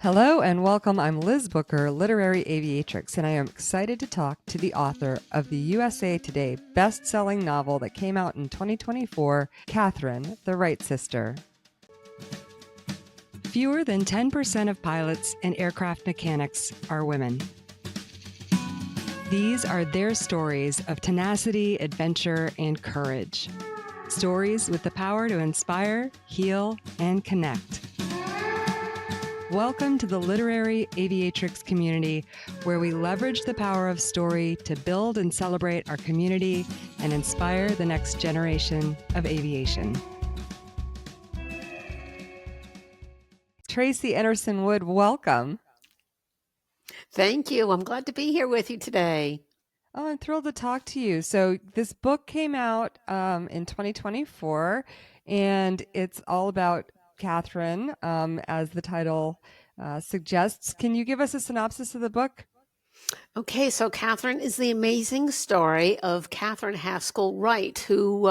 Hello and welcome. I'm Liz Booker, literary aviatrix, and I am excited to talk to the author of the USA Today best-selling novel that came out in 2024, Katharine, the Wright sister. Fewer than 10% of pilots and aircraft mechanics are women. These are their stories of tenacity, adventure, and courage. Stories with the power to inspire, heal, and connect. Welcome to the Literary Aviatrix community, where we leverage the power of story to build and celebrate our community and inspire the next generation of aviation. Tracey Enerson Wood, welcome. Thank you. I'm glad to be here with you today. Oh, I'm thrilled to talk to you. So this book came out in 2024, and it's all about Katharine, as the title suggests. Can you give us a synopsis of the book? Okay, so Katharine is the amazing story of Katharine Haskell Wright, who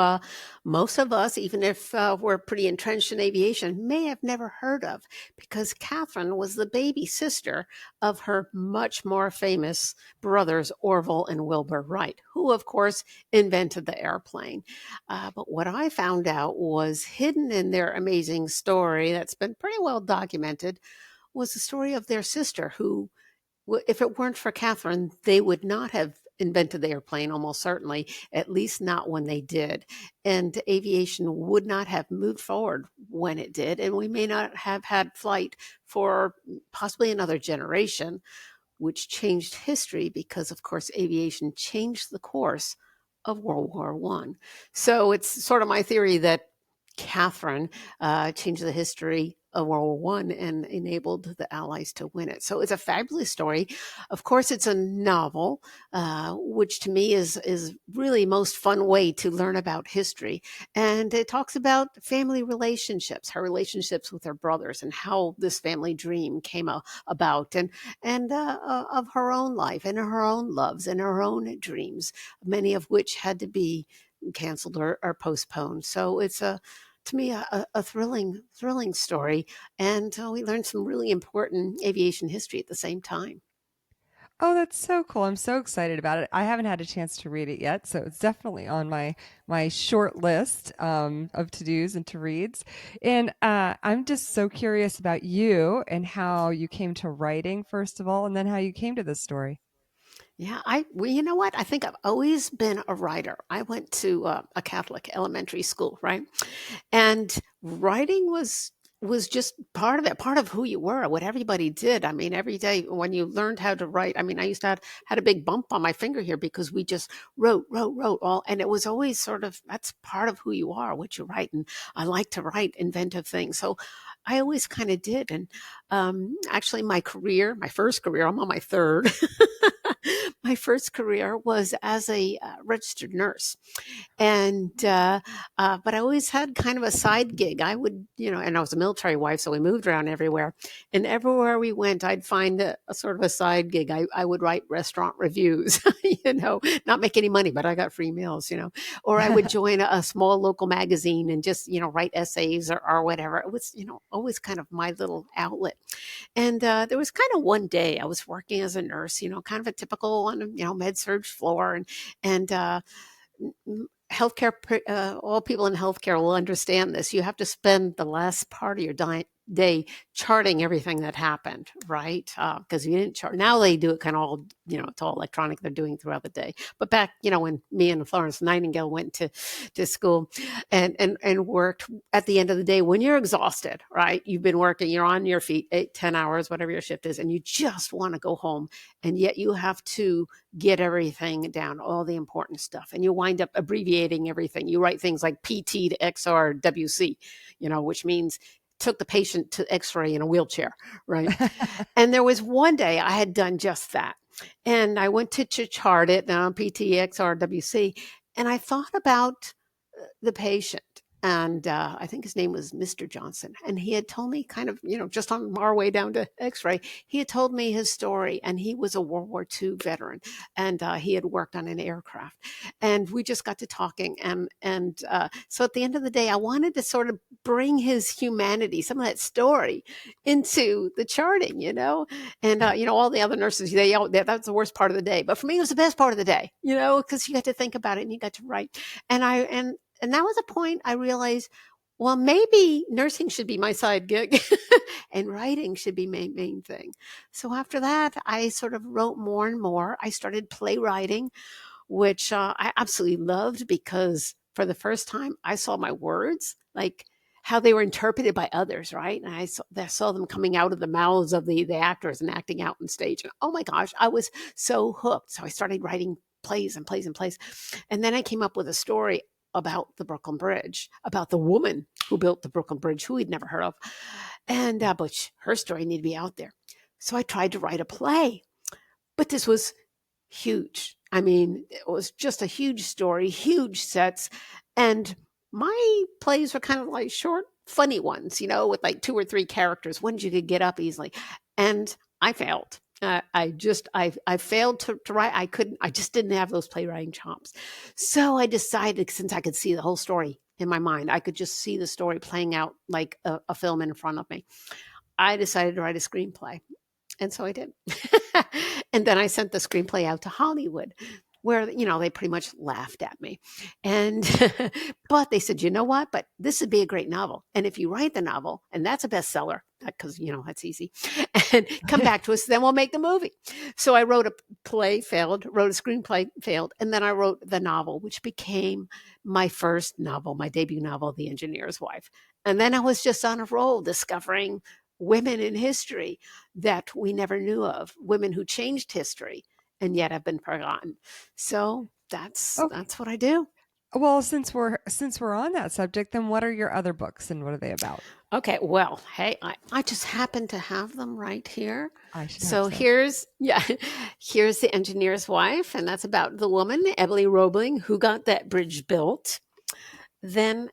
most of us, even if we're pretty entrenched in aviation, may have never heard of, because Katharine was the baby sister of her much more famous brothers, Orville and Wilbur Wright, who, of course, invented the airplane. But what I found out was hidden in their amazing story that's been pretty well documented was the story of their sister who, if it weren't for Katharine, they would not have invented the airplane, almost certainly, at least not when they did. And aviation would not have moved forward when it did. And we may not have had flight for possibly another generation, which changed history because, of course, aviation changed the course of World War I. So it's sort of my theory that Katharine changed the history of World War I and enabled the Allies to win it. So it's a fabulous story. Of course, it's a novel, which to me is really most fun way to learn about history. And it talks about family relationships, her relationships with her brothers, and how this family dream came about, and of her own life and her own loves and her own dreams, many of which had to be canceled or postponed. So it's to me a thrilling story, and we learned some really important aviation history at the same time. Oh, that's so cool. I'm so excited about it. I haven't had a chance to read it yet, so it's definitely on my short list of to-dos and to-reads. And I'm just so curious about you and how you came to writing, first of all, and then how you came to this story. Yeah, well, you know what? I think I've always been a writer. I went to a Catholic elementary school, right? And writing was just part of it, part of who you were, what everybody did. I mean, every day when you learned how to write, I mean, I used to had a big bump on my finger here because we just wrote all, and it was always sort of, that's part of who you are, what you write. And I like to write inventive things. So I always kind of did. And actually my first career, I'm on my third. My first career was as a registered nurse. And but I always had kind of a side gig. I would, and I was a military wife, so we moved around everywhere. And everywhere we went, I'd find a sort of a side gig. I would write restaurant reviews, not make any money, but I got free meals, or I would join a small local magazine and just, write essays or whatever. It was, always kind of my little outlet. And there was kind of one day I was working as a nurse, kind of a typical on a, med surge floor, and healthcare, all people in healthcare will understand this. You have to spend the last part of your day charting everything that happened, right? Because you didn't chart. Now they do it kind of all, it's all electronic. They're doing throughout the day. But back, when me and Florence Nightingale went to school and worked at the end of the day, when you're exhausted, right? You've been working, you're on your feet 8-10 hours, whatever your shift is, and you just want to go home, and yet you have to get everything down, all the important stuff, and you wind up abbreviating everything. You write things like PT to XRWC, which means took the patient to X-ray in a wheelchair, right? And there was one day I had done just that, and I went to chart it, PT XRWC, and I thought about the patient. And I think his name was Mr. Johnson. And he had told me kind of, just on our way down to X-ray, he had told me his story. And he was a World War II veteran, and he had worked on an aircraft. And we just got to talking. And so at the end of the day, I wanted to sort of bring his humanity, some of that story, into the charting, And all the other nurses, that's the worst part of the day. But for me, it was the best part of the day, because you got to think about it and you got to write. And that was a point I realized, well, maybe nursing should be my side gig and writing should be my main thing. So after that, I sort of wrote more and more. I started playwriting, which I absolutely loved, because for the first time, I saw my words, like how they were interpreted by others, right? And I saw them coming out of the mouths of the actors and acting out on stage. And oh my gosh, I was so hooked. So I started writing plays and plays and plays. And then I came up with a story about the Brooklyn Bridge, about the woman who built the Brooklyn Bridge, who we'd never heard of. And but her story needed to be out there. So I tried to write a play, but this was huge. I mean, it was just a huge story, huge sets. And my plays were kind of like short, funny ones, with like 2 or 3 characters, ones you could get up easily. And I failed. I failed to write. I just didn't have those playwriting chops. So I decided, since I could see the whole story in my mind, I could just see the story playing out like a film in front of me. I decided to write a screenplay. And so I did. And then I sent the screenplay out to Hollywood, where, they pretty much laughed at me. And, but they said, you know what, but this would be a great novel. And if you write the novel, and that's a bestseller, because, that's easy, and come back to us, then we'll make the movie. So I wrote a play, failed, wrote a screenplay, failed. And then I wrote the novel, which became my first novel, my debut novel, The Engineer's Wife. And then I was just on a roll, discovering women in history that we never knew of, women who changed history and yet have been forgotten. So that's what I do. Well, since we're on that subject, then what are your other books and what are they about? Okay, well, hey, I just happen to have them right here. I should have So some. here's The Engineer's Wife, and that's about the woman, Emily Roebling, who got that bridge built. Then,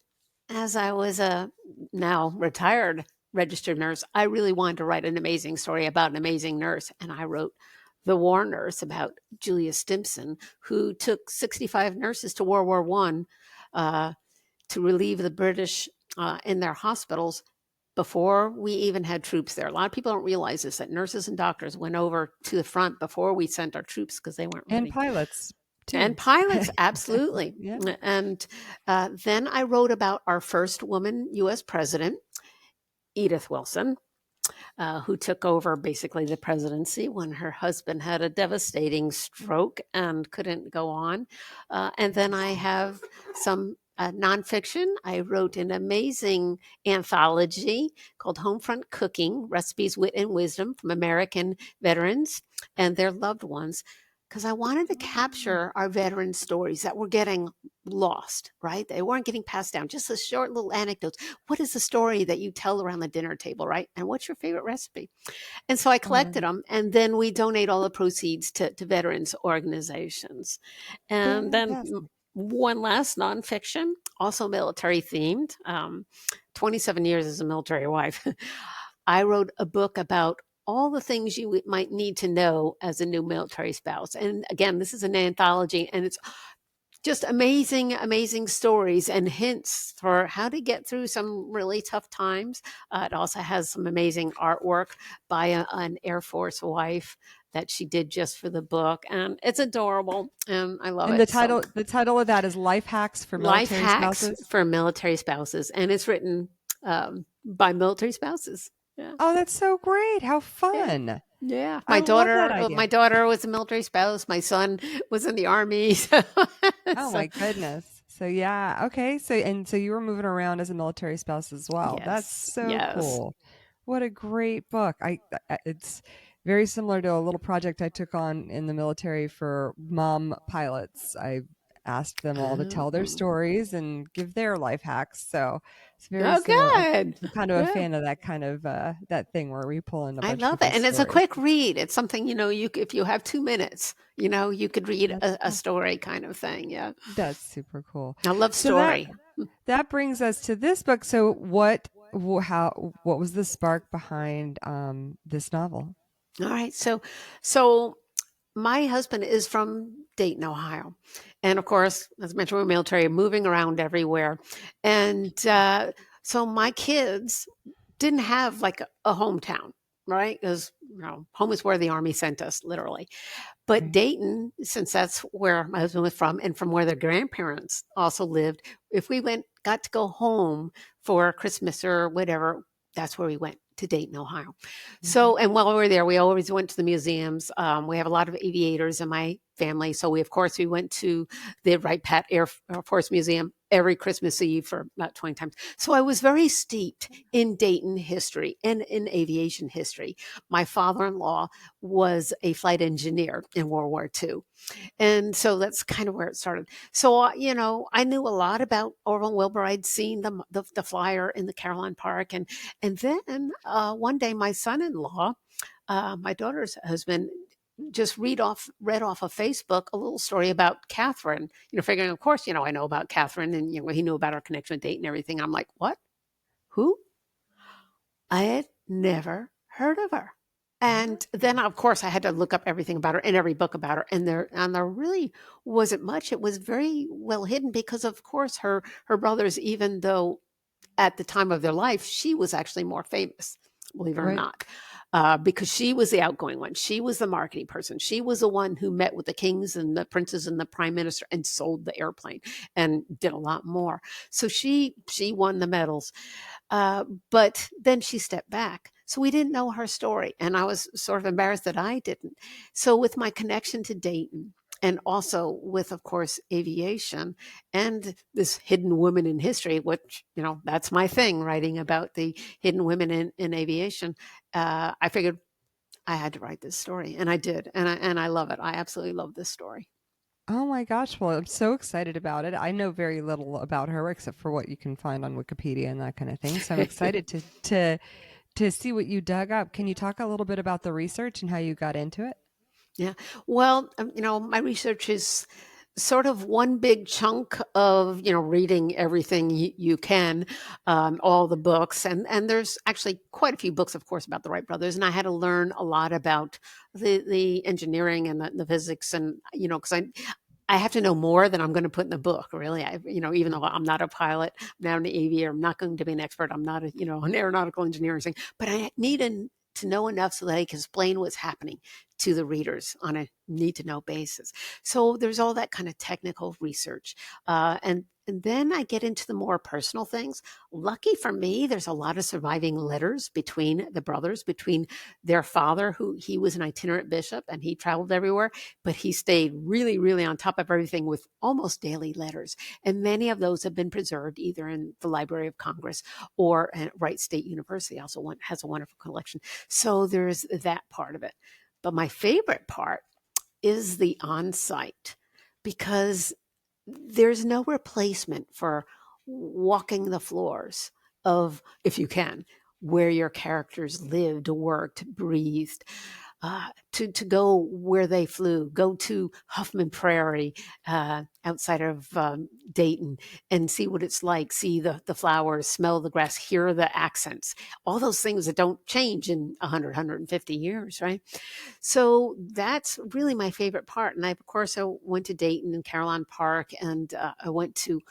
as I was a now retired registered nurse, I really wanted to write an amazing story about an amazing nurse, and I wrote The War Nurse, about Julia Stimson, who took 65 nurses to World War I to relieve the British in their hospitals before we even had troops there. A lot of people don't realize this, that nurses and doctors went over to the front before we sent our troops because they weren't And ready. pilots too. And pilots, absolutely. Yeah. And then I wrote about our first woman U.S. president, Edith Wilson, who took over basically the presidency when her husband had a devastating stroke and couldn't go on. And then I have some nonfiction. I wrote an amazing anthology called Homefront Cooking: Recipes, Wit, and Wisdom from American Veterans and Their Loved Ones, because I wanted to capture our veteran stories that were getting lost, right? They weren't getting passed down. Just a short little anecdotes. What is the story that you tell around the dinner table, right? And what's your favorite recipe? And so I collected them, and then we donate all the proceeds to veterans organizations. And then one last nonfiction, also military themed, 27 years as a military wife. I wrote a book about all the things you might need to know as a new military spouse. And again, this is an anthology, and it's just amazing, amazing stories and hints for how to get through some really tough times. It also has some amazing artwork by an Air Force wife that she did just for the book, and it's adorable, and I love it. And the title of that is Life Hacks for Military Spouses. For military spouses, and it's written by military spouses. Yeah. Oh, that's so great! How fun! Yeah. My daughter was a military spouse. My son was in the Army. Oh my goodness! So yeah, okay. So you were moving around as a military spouse as well. Yes. That's so cool. What a great book! It's very similar to a little project I took on in the military for mom pilots. I asked them all to tell their stories and give their life hacks. So it's very similar. Good. I'm kind of a fan of that kind of that thing where we pull in a bunch I love of it. And it's a quick read. It's something, if you have 2 minutes, you could read a story kind of thing. Yeah. That's super cool. I love story. that brings us to this book. So what was the spark behind this novel? All right. So my husband is from Dayton, Ohio. And of course, as mentioned, we're military, moving around everywhere. And so my kids didn't have like a hometown, right? Because, home is where the Army sent us, literally. But Right. Dayton, since that's where my husband was from and from where their grandparents also lived, if we got to go home for Christmas or whatever, that's where we went to Dayton, Ohio. Mhm. So, and while we were there, we always went to the museums. We have a lot of aviators in my family. So of course, we went to the Wright Pat Air Force Museum every Christmas Eve for about 20 times. So I was very steeped in Dayton history and in aviation history. My father-in-law was a flight engineer in World War II. And so that's kind of where it started. So, I knew a lot about Orville and Wilbur. I'd seen the flyer in the Caroline Park. And then one day, my son-in-law, my daughter's husband, just read off of Facebook a little story about Catherine, figuring, of course, I know about Catherine and, he knew about our connection with date and everything. I'm like, what? Who? I had never heard of her. And then, of course, I had to look up everything about her and every book about her. And there really wasn't much. It was very well hidden because, of course, her brothers, even though at the time of their life, she was actually more famous, believe it or Right. not, because she was the outgoing one. She was the marketing person. She was the one who met with the kings and the princes and the prime minister and sold the airplane and did a lot more. So she won the medals. But then she stepped back. So we didn't know her story. And I was sort of embarrassed that I didn't. So with my connection to Dayton, and also with, of course, aviation and this hidden woman in history, which, that's my thing, writing about the hidden women in aviation. I figured I had to write this story, and I did. And I love it. I absolutely love this story. Oh my gosh. Well, I'm so excited about it. I know very little about her except for what you can find on Wikipedia and that kind of thing. So I'm excited to see what you dug up. Can you talk a little bit about the research and how you got into it? Yeah. Well, my research is sort of one big chunk of, reading everything you can, all the books. And there's actually quite a few books, of course, about the Wright brothers. And I had to learn a lot about the engineering and the physics. And, because I have to know more than I'm going to put in the book, really. Even though I'm not a pilot, I'm not an aviator, I'm not going to be an expert, I'm not an aeronautical engineer or anything, but I need to know enough so that I can explain what's happening to the readers on a need to know basis. So there's all that kind of technical research. And then I get into the more personal things. Lucky for me, there's a lot of surviving letters between the brothers, between their father, who he was an itinerant bishop and he traveled everywhere, but he stayed really, really on top of everything with almost daily letters. And many of those have been preserved either in the Library of Congress or at Wright State University also has a wonderful collection. So there's that part of it. But my favorite part is the on-site, because there's no replacement for walking the floors of, if you can, where your characters lived, worked, breathed, to go where they flew, go to Huffman Prairie outside of Dayton and see what it's like, see the flowers, smell the grass, hear the accents, all those things that don't change in 100, 150 years, right? So that's really my favorite part. And of course, I went to Dayton and Caroline Park, and I went to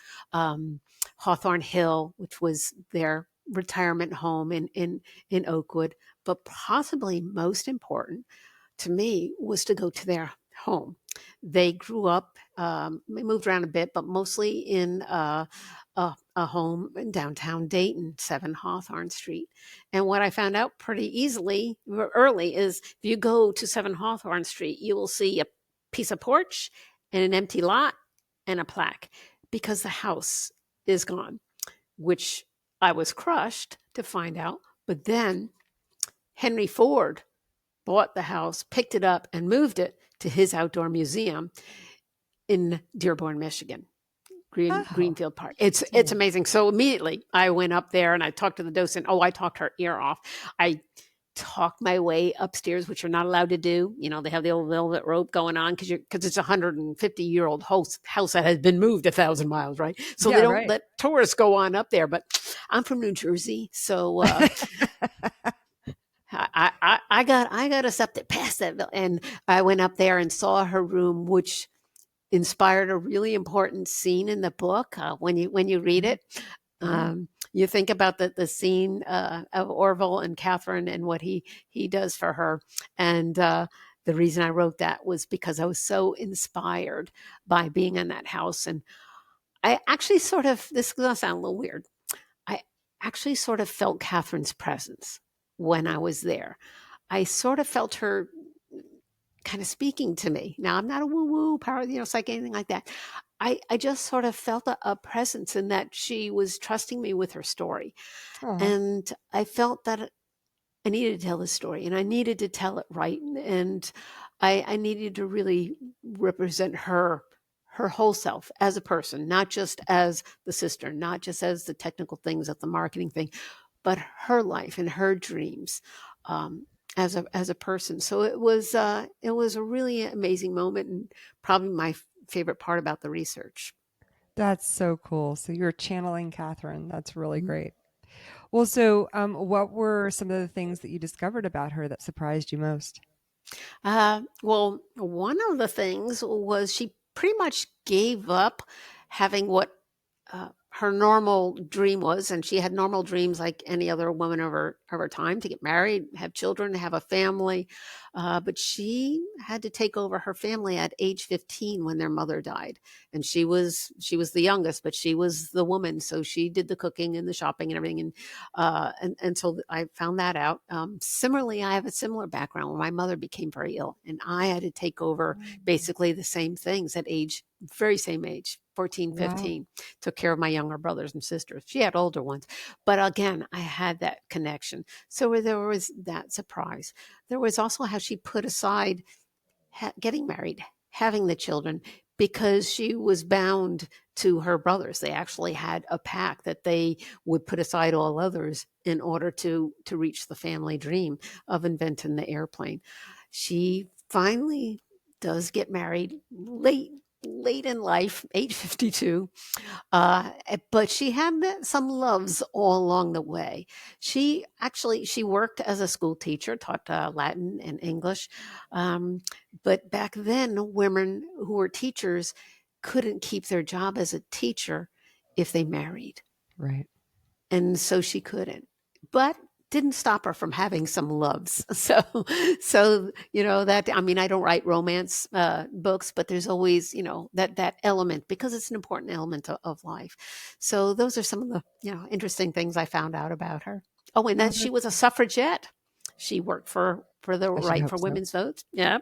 Hawthorne Hill, which was their retirement home in Oakwood. But possibly most important to me was to go to their home. They grew up, they moved around a bit, but mostly in a home in downtown Dayton, 7 Hawthorne Street. And what I found out pretty early is if you go to 7 Hawthorne Street, you will see a piece of porch and an empty lot and a plaque, because the house is gone, which I was crushed to find out. But then Henry Ford bought the house, picked it up, and moved it to his outdoor museum in Dearborn, Michigan. Oh, Greenfield Park. It's interesting. amazing. So immediately I went up there and I talked to the docent. Oh, I talked her ear off. I talk my way upstairs, which you're not allowed to do. You know, they have the old velvet rope going on because it's a 150-year-old house that has been moved 1,000 miles, right? So they Yeah, don't right. let tourists go on up there. But I'm from New Jersey, so I got us up there past that, and I went up there and saw her room, which inspired a really important scene in the book. When you read Mhm. it, Yeah. you think about the scene of Orville and Catherine and what he does for her, and the reason I wrote that was because I was so inspired by being in that house, and I actually sort of, this is gonna sound a little weird, I actually sort of felt Catherine's presence when I was there. I sort of felt her kind of speaking to me. Now, I'm not a woo woo power, psychic, anything like that. I just sort of felt a presence in that she was trusting me with her story. Aw. And I felt that I needed to tell this story and I needed to tell it right. And I needed to really represent her whole self as a person, not just as the sister, not just as the technical things of the marketing thing, but her life and her dreams um, as a person. So it was a really amazing moment and probably my favorite part about the research. That's so cool. So you're channeling Catherine. That's really Mhm. great. Well, so what were some of the things that you discovered about her that surprised you most? Well, one of the things was she pretty much gave up having what her normal dream was, and she had normal dreams like any other woman of her time to get married, have children, have a family. But she had to take over her family at age 15 when their mother died, and she was the youngest, but she was the woman, so she did the cooking and the shopping and everything, and so I found that out. Similarly, I have a similar background where my mother became very ill, and I had to take over Mm. basically the same things at age, very same age, 14, Wow. 15. Took care of my younger brothers and sisters. She had older ones, but again, I had that connection. So there was that surprise. There was also how she put aside getting married, having the children, because she was bound to her brothers. They actually had a pact that they would put aside all others in order to reach the family dream of inventing the airplane. She finally does get married late in life, age 52, but she had some loves all along the way. She worked as a school teacher, taught Latin and English. Um, but back then, women who were teachers couldn't keep their job as a teacher if they married. Right. And so she couldn't. But didn't stop her from having some loves. So that, I mean, I don't write romance books, but there's always, that element because it's an important element of life. So those are some of the, interesting things I found out about her. Oh, and then Oh, she was a suffragette. She worked for the I should right hope for so. women's votes. Yeah.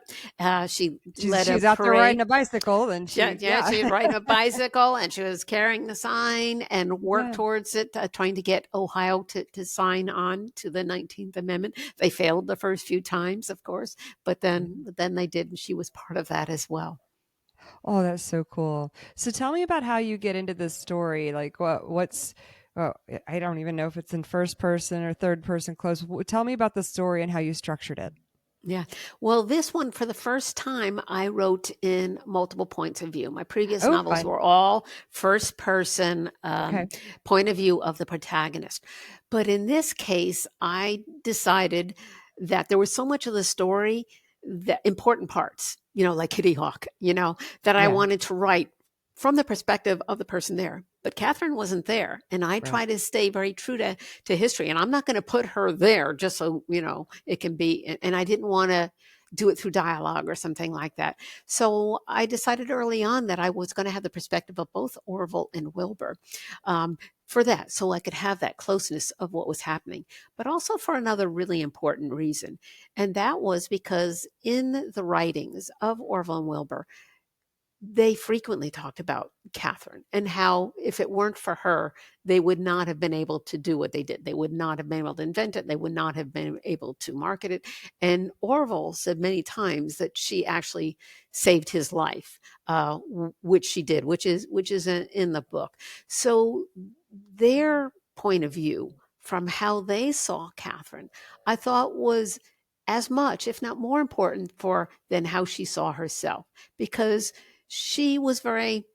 She led She a was out there riding parade. a bicycle, and Yeah, she, yeah, yeah, she was riding a bicycle and she was carrying the sign and worked yeah. towards it, trying to get Ohio to sign on to the 19th Amendment. They failed the first few times, of course, but then Mhm. but then they did, and she was part of that as well. Oh, that's so cool. So tell me about how you get into this story. Like, what's, well, I don't even know if it's in first person or third person close. Tell me about the story and how you structured it. Yeah. Well, this one, for the first time, I wrote in multiple points of view. My previous Oh, novels fun. were all first person Okay. point of view of the protagonist. But in this case, I decided that there was so much of the story, that important parts, like Kitty Hawk, that I Yeah. wanted to write from the perspective of the person there. But Catherine wasn't there. And I Right. try to stay very true to history. And I'm not going to put her there just so, it can be. And I didn't want to do it through dialogue or something like that. So I decided early on that I was going to have the perspective of both Orville and Wilbur, for that, so I could have that closeness of what was happening, but also for another really important reason. And that was because in the writings of Orville and Wilbur, they frequently talked about Catherine and how if it weren't for her, they would not have been able to do what they did. They would not have been able to invent it. They would not have been able to market it. And Orville said many times that she actually saved his life, which she did, which is in the book. So their point of view from how they saw Katharine, I thought was as much, if not more important for than how she saw herself, because she was very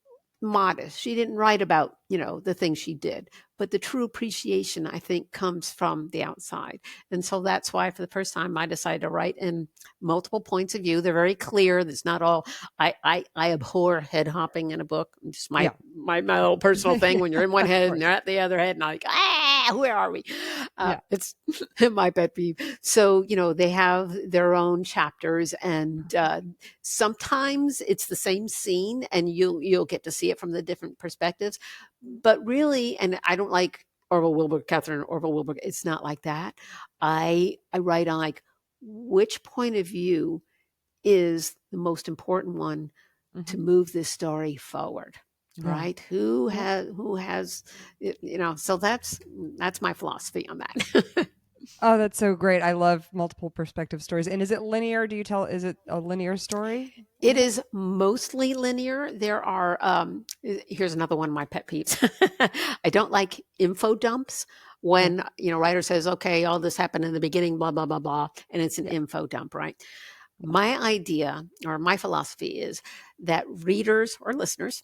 modest. She didn't write about, the things she did, but the true appreciation, I think, comes from the outside. And so that's why for the first time I decided to write in multiple points of view. They're very clear. There's not all, I abhor head hopping in a book. Just my Yeah. little personal thing. Yeah, When you're in one of head and course. they're at the other head, and I'm like, where are we? Yeah. It's my pet peeve. So, they have their own chapters, and sometimes it's the same scene and you'll get to see it from the different perspectives. But really, and I don't like Orville Wilbur, Katharine Orville Wilbur. It's not like that. I write on like which point of view is the most important one to Hmm. move this story forward, Yeah. right? Well, Who has, so that's my philosophy on that. oh, that's so great. I love multiple perspective stories. And is it linear? Is it a linear story? It is mostly linear. There are, here's another one of my pet peeves. I don't like info dumps Yeah. when, writer says, okay, all this happened in the beginning, blah, blah, blah, blah, and it's an Yeah. info dump, right? Yeah. My idea or my philosophy is that readers or listeners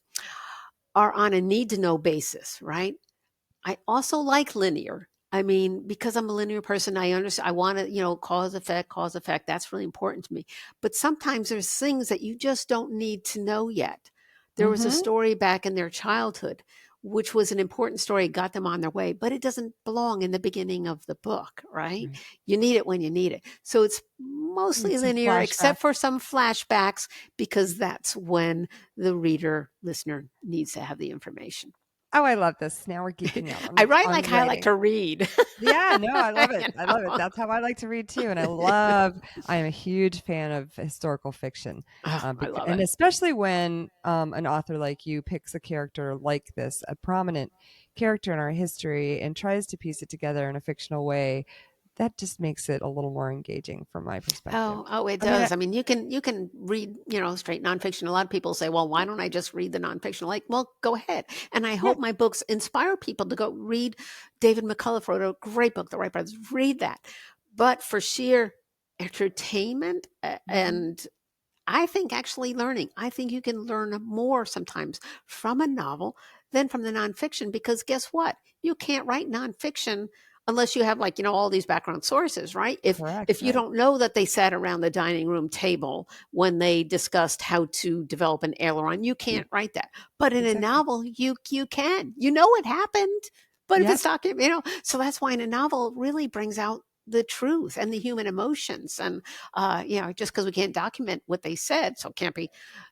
are on a need to know basis, right? I also like linear. I mean, because I'm a linear person, I understand. I want to, cause effect, cause effect. That's really important to me. But sometimes there's things that you just don't need to know yet. There was a Hmm. story back in their childhood, which was an important story, got them on their way, but it doesn't belong in the beginning of the book, right? Right. You need it when you need it. So it's mostly Need some linear, flashback. except for some flashbacks, because that's when the reader, listener needs to have the information. Oh, I love this. Now we're geeking out I on, write on like how I like writing. to read. Yeah, no, I love it. You I love it. know? That's how I like to read too. And I am a huge fan of historical fiction, Oh, I love and it. especially when an author like you picks a character like this, a prominent character in our history, and tries to piece it together in a fictional way. That just makes it a little more engaging from my perspective. Oh, it I mean, does. I mean, you can read, straight nonfiction. A lot of people say, well, why don't I just read the nonfiction? Like, well, go ahead. And I yeah, hope my books inspire people to go read. David McCullough wrote a great book, The Wright Brothers. Read that. But for sheer entertainment mhm, and I think actually learning, I think you can learn more sometimes from a novel than from the nonfiction, because guess what? You can't write nonfiction unless you have, like, all these background sources, right? correct, If you right? don't know that they sat around the dining room table when they discussed how to develop an aileron, you can't write that. But in a Exactly. novel, you can. You know what happened. But if Yep. it's talking, so that's why in a novel it really brings out the truth and the human emotions. And just because we can't document what they said, so it can't be,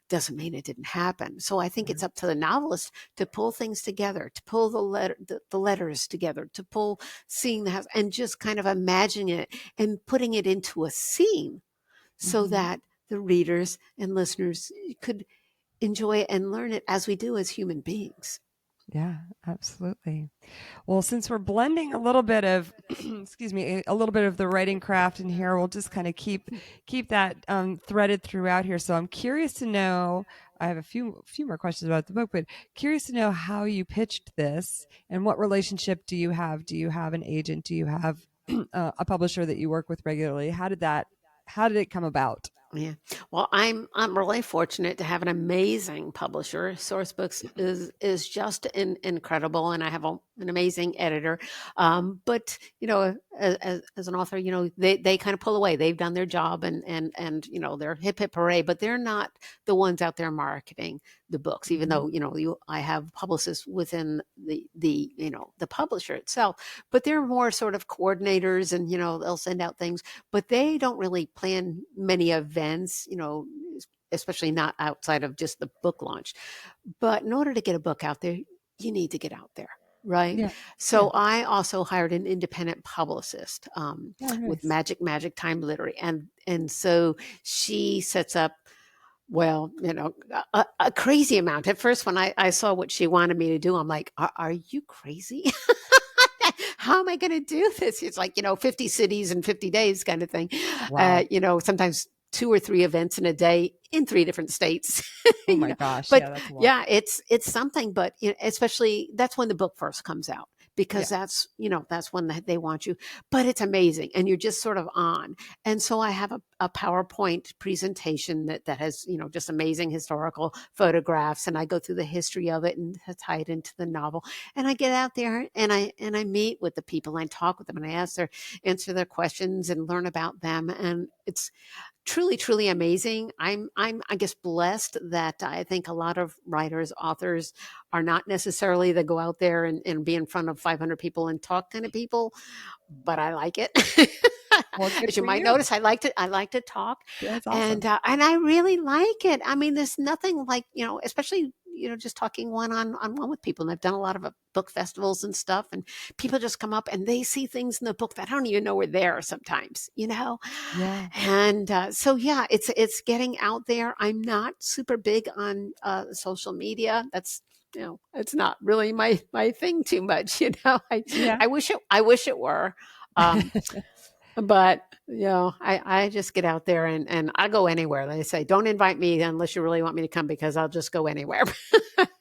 doesn't mean it didn't happen. So I think it's up to the novelist to pull things together, to pull the letters together, to pull seeing the house and just kind of imagining it and putting it into a scene so Hmm. that the readers and listeners could enjoy it and learn it as we do as human beings. Yeah, absolutely. Well, since we're blending a little bit of, excuse me, a little bit of the writing craft in here, we'll just kind of keep that threaded throughout here. So I'm curious to know. I have a few more questions about the book, but curious to know how you pitched this and what relationship do you have? Do you have an agent? Do you have a publisher that you work with regularly? How did it come about? Yeah. Well, I'm really fortunate to have an amazing publisher. Sourcebooks is just incredible, and I have an amazing editor. But as an author, they kind of pull away. They've done their job, and they're hip hip hooray, but they're not the ones out there marketing the books. Even Hmm. though I have publicists within the publisher itself, but they're more sort of coordinators, and they'll send out things, but they don't really plan many events, especially not outside of just the book launch. But in order to get a book out there, you need to get out there. Right. Yeah, yeah. So I also hired an independent publicist Oh, with nice. Magic Time Literary. And so she sets up, well, a crazy amount. At first, when I saw what she wanted me to do, I'm like, are you crazy? How am I going to do this? It's like, 50 cities in 50 days kind of thing. Wow. Sometimes 2 or 3 events in a day in 3 different states. Oh my gosh. But Yeah, that's a lot. yeah, it's something. But especially that's when the book first comes out, because Yeah. that's when they want you. But it's amazing, and you're just sort of on. And so I have a PowerPoint presentation that has, just amazing historical photographs, and I go through the history of it and tie it into the novel. And I get out there and I meet with the people, and I talk with them, and I answer their questions and learn about them. And it's truly, truly amazing. I'm I guess blessed that I think a lot of writers, authors are not necessarily that go out there and be in front of 500 people and talk kind of people, but I like it. Well, good As you for might you. notice, I like to talk, That's awesome. and I really like it. I mean, there's nothing like, especially, just talking on one with people. And I've done a lot of book festivals and stuff, and people just come up and they see things in the book that I don't even know were there sometimes. Yeah. And so yeah, it's getting out there. I'm not super big on social media. That's, it's not really my thing too much. Yeah. I wish it were. Um, but I just get out there and I go anywhere. They say, don't invite me unless you really want me to come, because I'll just go anywhere.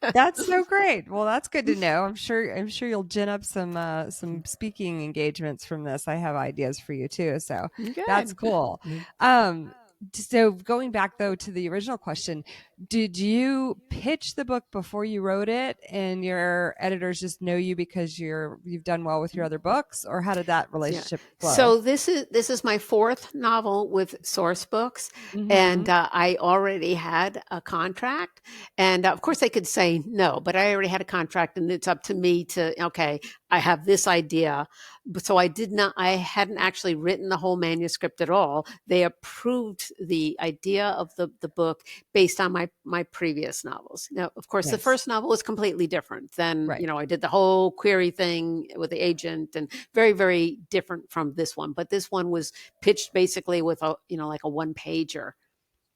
That's so great. Well, that's good to know. I'm sure you'll gin up some speaking engagements from this. I have ideas for you too. So that's Good. cool. Um so going back though to the original question, did you pitch the book before you wrote it and your editors just know you because you've done well with your other books, or how did that Yeah. relationship flow? So this is my fourth novel with Source Books, and Mhm. I already had a contract. And of course, they could say no, but I already had a contract, and it's up to me to, okay, I have this idea. So I did not. I hadn't actually written the whole manuscript at all. They approved the idea of the book based on my previous novels. Now, of course, the Nice. first novel was completely different. Then, Right. I did the whole query thing with the agent, and very, very different from this one. But this one was pitched basically with like a one pager.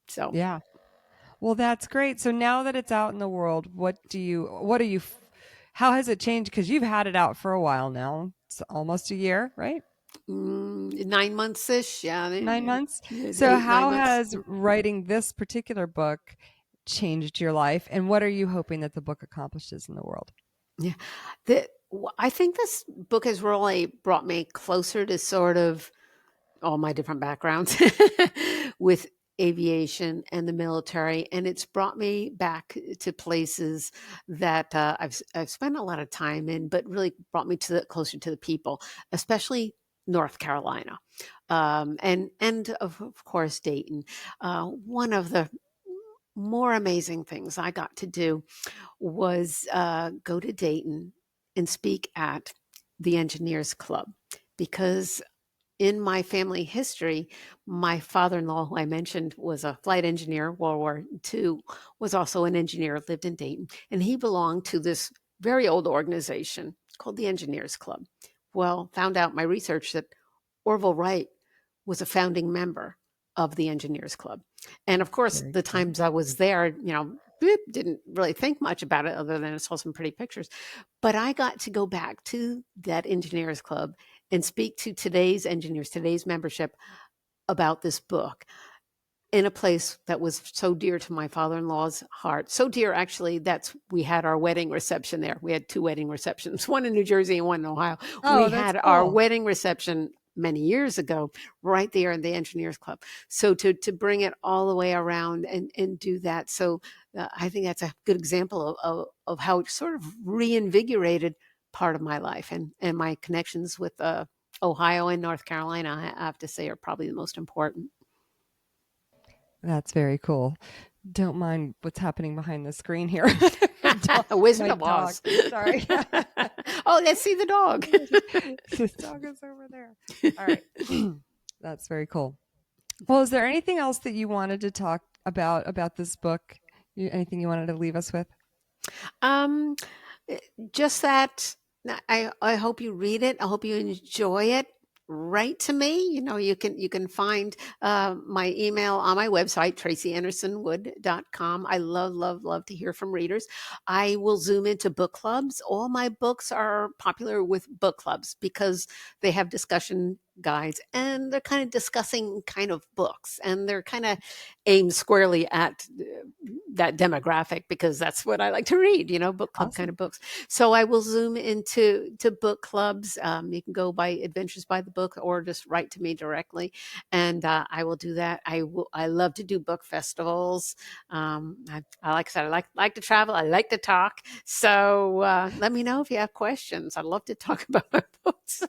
So, Yeah. Well, that's great. So now that it's out in the world, what are you, how has it changed? Because you've had it out for a while now. It's almost a year, right? 9 months ish. Yeah. 9 months. So Eight, nine how months. has writing this particular book changed your life? And what are you hoping that the book accomplishes in the world? Yeah. I think this book has really brought me closer to sort of all my different backgrounds with aviation and the military, and it's brought me back to places that I've spent a lot of time in, but really brought me closer to the people, especially North Carolina, and of course Dayton. One of the more amazing things I got to do was go to Dayton and speak at the Engineers Club, because in my family history, my father-in-law, who I mentioned was a flight engineer, World War II, was also an engineer, lived in Dayton, and he belonged to this very old organization called the Engineers Club. Well, found out my research that Orville Wright was a founding member of the Engineers Club. And of course, Very the cool. times I was there, didn't really think much about it other than I saw some pretty pictures. But I got to go back to that Engineers Club and speak to today's engineers, today's membership about this book in a place that was so dear to my father-in-law's heart. So dear, actually, we had our wedding reception there. We had two wedding receptions, one in New Jersey and one in Ohio. We Oh, that's had our cool. wedding reception many years ago right there in the Engineers Club. So to bring it all the way around and do that. So I think that's a good example of how it sort of reinvigorated part of my life, and my connections with Ohio and North Carolina, I have to say, are probably the most important. That's very cool. Don't mind what's happening behind the screen here. Wizard My of dog. Oz. Sorry. Oh, let's see the dog. This dog is over there. All right. That's very cool. Well, is there anything else that you wanted to talk about this book? Anything you wanted to leave us with? um, eh, just that I hope you read it. I hope you enjoy it. Write to me. You can find my email on my website, tracyenersonwood.com. I love, love, love to hear from readers. I will zoom into book clubs. All my books are popular with book clubs because they have discussion guides, and they're kind of discussing kind of books, and they're kind of aimed squarely at that demographic because that's what I like to read, book club kind Awesome. of books. So I will zoom into book clubs. You can go by Adventures by the Book or just write to me directly, and I will do that. I love to do book festivals. Like I said, I like to travel. I like to talk. So let me know if you have questions. I'd love to talk about my books.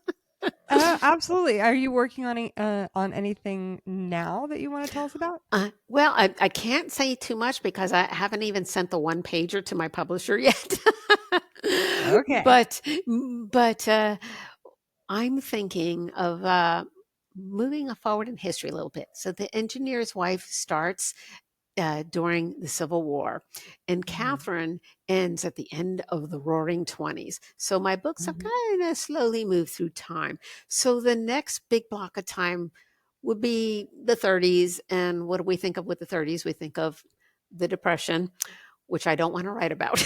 Absolutely. Are you working on anything now that you want to tell us about? Well, I can't say too much because I haven't even sent the one pager to my publisher yet. Okay. but but I'm thinking of moving forward in history a little bit. So the engineer's wife starts during the Civil War, and Mhm. Catherine ends at the end of the Roaring Twenties. So my books have Mhm. kind of slowly moved through time. So the next big block of time would be the 30s. And what do we think of with the 30s? We think of the Depression, which I don't want to write about.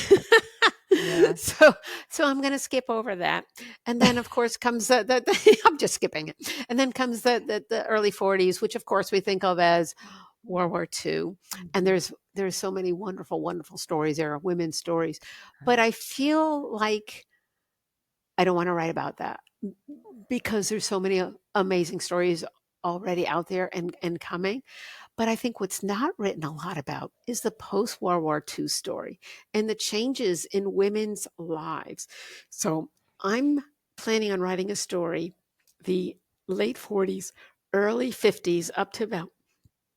Yeah. so so I'm going to skip over that. And then of course comes I'm just skipping it. And then comes the early 40s, which of course we think of as World War II. And Mhm. there's so many wonderful stories. There are women's stories. But Right. I feel like I don't want to write about that because there's so many amazing stories already out there and coming. But I think what's not written a lot about is the post World War II story and the changes in women's lives. So I'm planning on writing a story, the late 40s, early 50s, up to about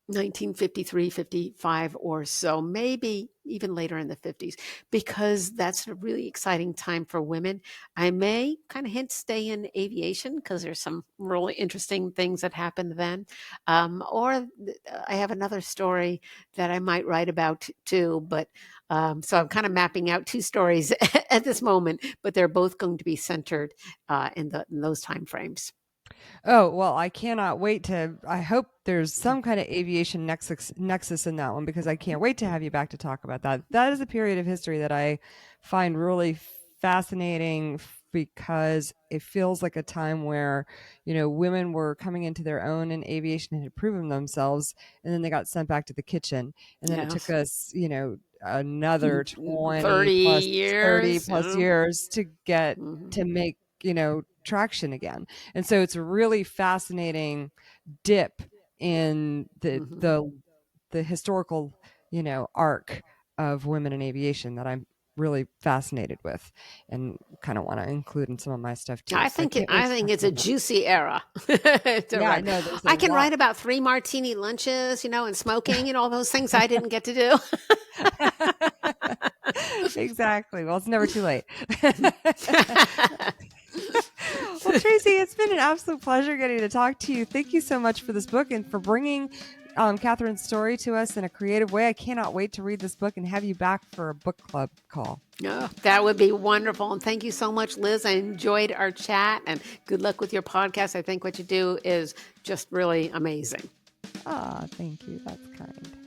1953, 55 or so, maybe even later in the 50s, because that's a really exciting time for women. I may kind of hint stay in aviation because there's some really interesting things that happened then. Or I have another story that I might write about too, but so I'm kind of mapping out two stories at this moment, but they're both going to be centered in those time frames. Oh, well, I cannot wait to I hope there's some kind of aviation nexus in that one because I can't wait to have you back to talk about that. That is a period of history that I find really fascinating because it feels like a time where, women were coming into their own in aviation and had proven themselves, and then they got sent back to the kitchen. And then it took Yes. us, another 20 30 plus 30 years. plus Yeah. years Mhm. to make, traction again. And so it's a really fascinating dip in Mhm. the historical, arc of women in aviation that I'm really fascinated with and kind of want to include in some of my stuff too. So I can't wait I to think talk it's a about that. juicy era to Yeah, write. no, there's a I can lot. write about 3 martini lunches, and smoking and all those things I didn't get to do. Exactly. Well, it's never too late. Well, Tracey, it's been an absolute pleasure getting to talk to you. Thank you so much for this book and for bringing Catherine's story to us in a creative way. I cannot wait to read this book and have you back for a book club call. Oh, that would be wonderful. And thank you so much, Liz. I enjoyed our chat and good luck with your podcast. I think what you do is just really amazing. Ah, thank you. That's kind.